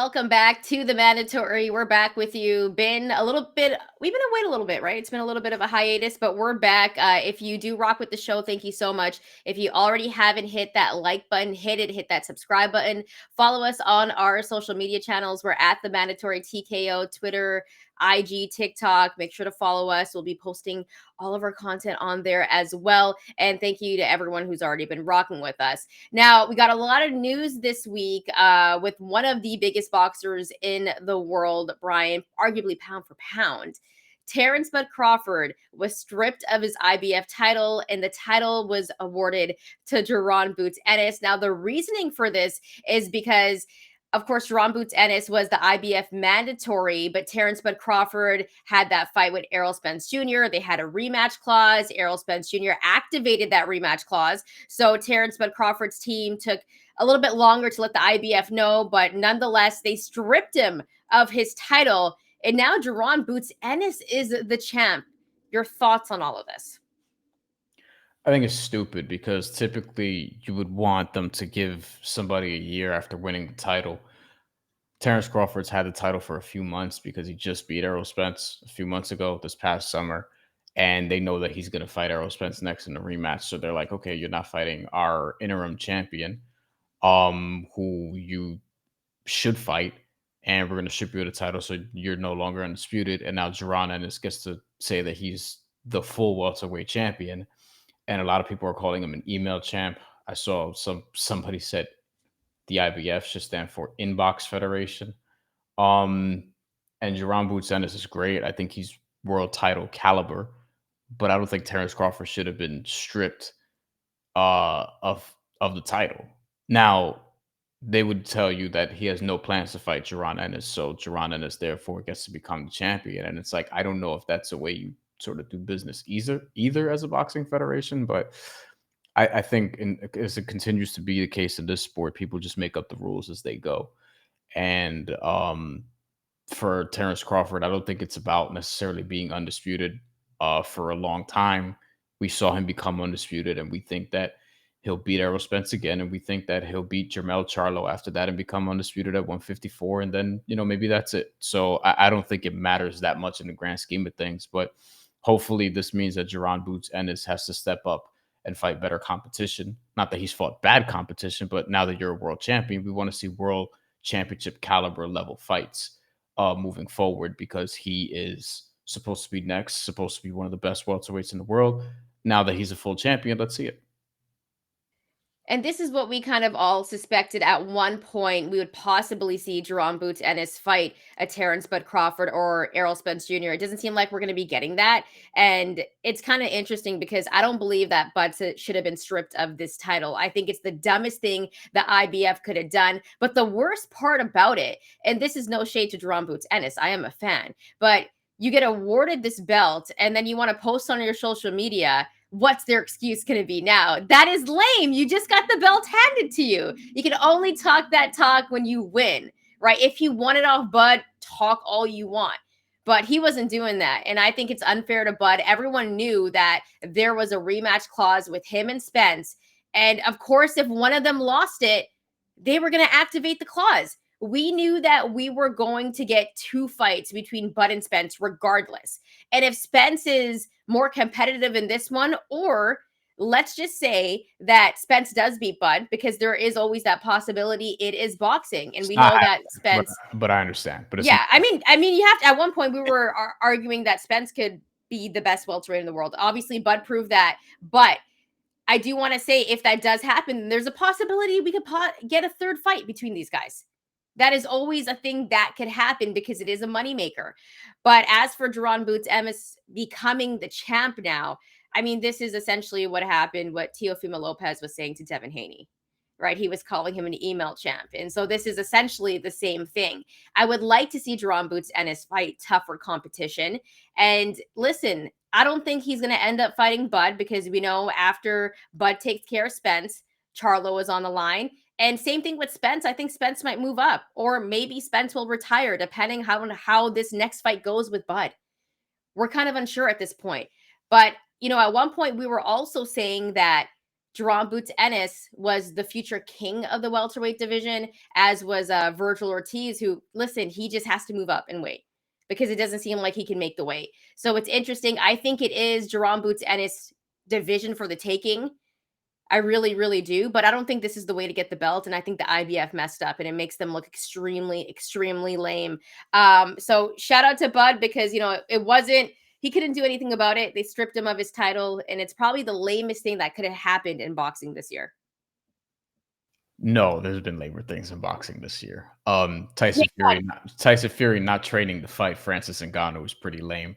welcome back to the Mandatory. We're back with you. We've been away a little bit, right? It's been a little bit of a hiatus, but we're back. If you do rock with the show, thank you so much. If you already haven't hit that like button, hit that subscribe button. Follow us on our social media channels. We're at the Mandatory TKO, Twitter, IG, TikTok. Make sure to follow us. We'll be posting all of our content on there as well. And thank you to everyone who's already been rocking with us. Now, we got a lot of news this week with one of the biggest boxers in the world, Bryan, arguably pound for pound. Terence Crawford was stripped of his IBF title, and the title was awarded to Jaron Boots Ennis. Now, the reasoning for this is because of course, Jaron Boots Ennis was the IBF mandatory, but Terence Crawford had that fight with Errol Spence Jr. They had a rematch clause. Errol Spence Jr. activated that rematch clause. So Terence Crawford's team took a little bit longer to let the IBF know, but nonetheless, they stripped him of his title. And now Jaron Boots Ennis is the champ. Your thoughts on all of this? I think it's stupid because typically you would want them to give somebody a year after winning the title. Terence Crawford's had the title for a few months because he just beat Errol Spence a few months ago this past summer. And they know that he's going to fight Errol Spence next in the rematch. So they're like, okay, you're not fighting our interim champion, who you should fight. And we're going to strip you of the title. So you're no longer undisputed. And now Jaron Ennis gets to say that he's the full welterweight champion, and a lot of people are calling him an email champ. I saw somebody said the IBF should stand for Inbox Federation. Um, and Jaron Boots Ennis is great. I think he's world title caliber, but I don't think Terence Crawford should have been stripped of the title. Now, they would tell you that he has no plans to fight Jaron Ennis, so Jaron Ennis therefore gets to become the champion. And it's like, I don't know if that's the way you sort of do business either as a boxing federation, but I think as it continues to be the case in this sport, people just make up the rules as they go. And for Terence Crawford, I don't think it's about necessarily being undisputed for a long time. We saw him become undisputed, and we think that he'll beat Errol Spence again, and we think that he'll beat Jermell Charlo after that and become undisputed at 154, and then maybe that's it. So I don't think it matters that much in the grand scheme of things, but hopefully this means that Jaron Boots Ennis has to step up and fight better competition. Not that he's fought bad competition, but now that you're a world champion, we want to see world championship caliber level fights moving forward, because he is supposed to be next, supposed to be one of the best welterweights in the world. Now that he's a full champion, let's see it. And this is what we kind of all suspected at one point. We would possibly see Jaron Boots Ennis fight a Terence Crawford or Errol Spence Jr. It doesn't seem like we're going to be getting that. And it's kind of interesting because I don't believe that Butts should have been stripped of this title. I think it's the dumbest thing the IBF could have done. But the worst part about it, and this is no shade to Jaron Boots Ennis, I am a fan, but you get awarded this belt and then you want to post on your social media. What's their excuse going to be now? That is lame. You just got the belt handed to you. You can only talk that talk when you win, right? If you won it off Bud, talk all you want. But he wasn't doing that. And I think it's unfair to Bud. Everyone knew that there was a rematch clause with him and Spence. And of course, if one of them lost it, they were going to activate the clause. We knew that we were going to get two fights between Bud and Spence regardless. And if Spence is more competitive in this one, or let's just say that Spence does beat Bud, because there is always that possibility. It is boxing, and we know that Spence. But I understand. But it's yeah, I mean, you have to. At one point, we were arguing that Spence could be the best welterweight in the world. Obviously, Bud proved that, but I do want to say, if that does happen, there's a possibility we could get a third fight between these guys. That is always a thing that could happen because it is a moneymaker. But as for Jaron Boots Ennis becoming the champ now, I mean, this is essentially what happened, what Teofimo Lopez was saying to Devin Haney, right? He was calling him an email champ. And so this is essentially the same thing. I would like to see Jaron Boots Ennis fight tougher competition. And listen, I don't think he's going to end up fighting Bud, because we know after Bud takes care of Spence, Charlo is on the line. And same thing with Spence. I think Spence might move up, or maybe Spence will retire, depending how this next fight goes with Bud. We're kind of unsure at this point. But, at one point we were also saying that Jaron Boots Ennis was the future king of the welterweight division, as was Virgil Ortiz, who, listen, he just has to move up and weight because it doesn't seem like he can make the weight. So it's interesting. I think it is Jaron Boots Ennis division for the taking. I really, really do. But I don't think this is the way to get the belt. And I think the IBF messed up and it makes them look extremely, extremely lame. So shout out to Bud because, it wasn't, he couldn't do anything about it. They stripped him of his title. And it's probably the lamest thing that could have happened in boxing this year. No, there's been lamer things in boxing this year. Yeah, Tyson Fury not training to fight Francis Ngannou was pretty lame.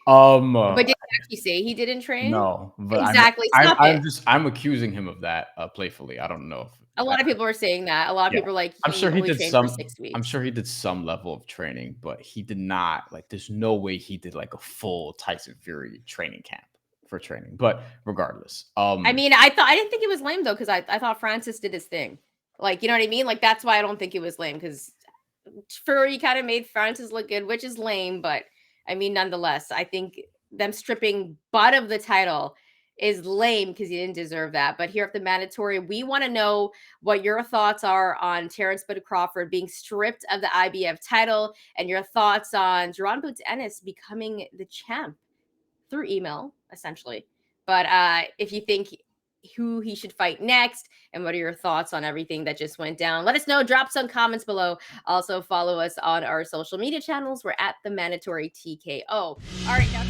but did he actually say he didn't train? No, but Exactly. Stop it. I'm accusing him of that playfully. I don't know if A lot that, of people are saying that. A lot of yeah. people are like, I'm he sure he only did trained for some 6 weeks. I'm sure he did some level of training, but he did not like there's no way he did like a full Tyson Fury training camp for training. But regardless, I mean, I didn't think it was lame though, because I thought Francis did his thing. Like, you know what I mean? Like, that's why I don't think it was lame, because Fury kind of made Francis look good, which is lame, but I mean, nonetheless, I think them stripping Bud of the title is lame because he didn't deserve that. But here at the Mandatory, we want to know what your thoughts are on Terence Bud Crawford being stripped of the IBF title and your thoughts on Jaron Boots Ennis becoming the champ through email, essentially. But if you think who he should fight next and what are your thoughts on everything that just went down, let us know. Drop some comments below. Also follow us on our social media channels. We're at TheMandatory TKO. All right, now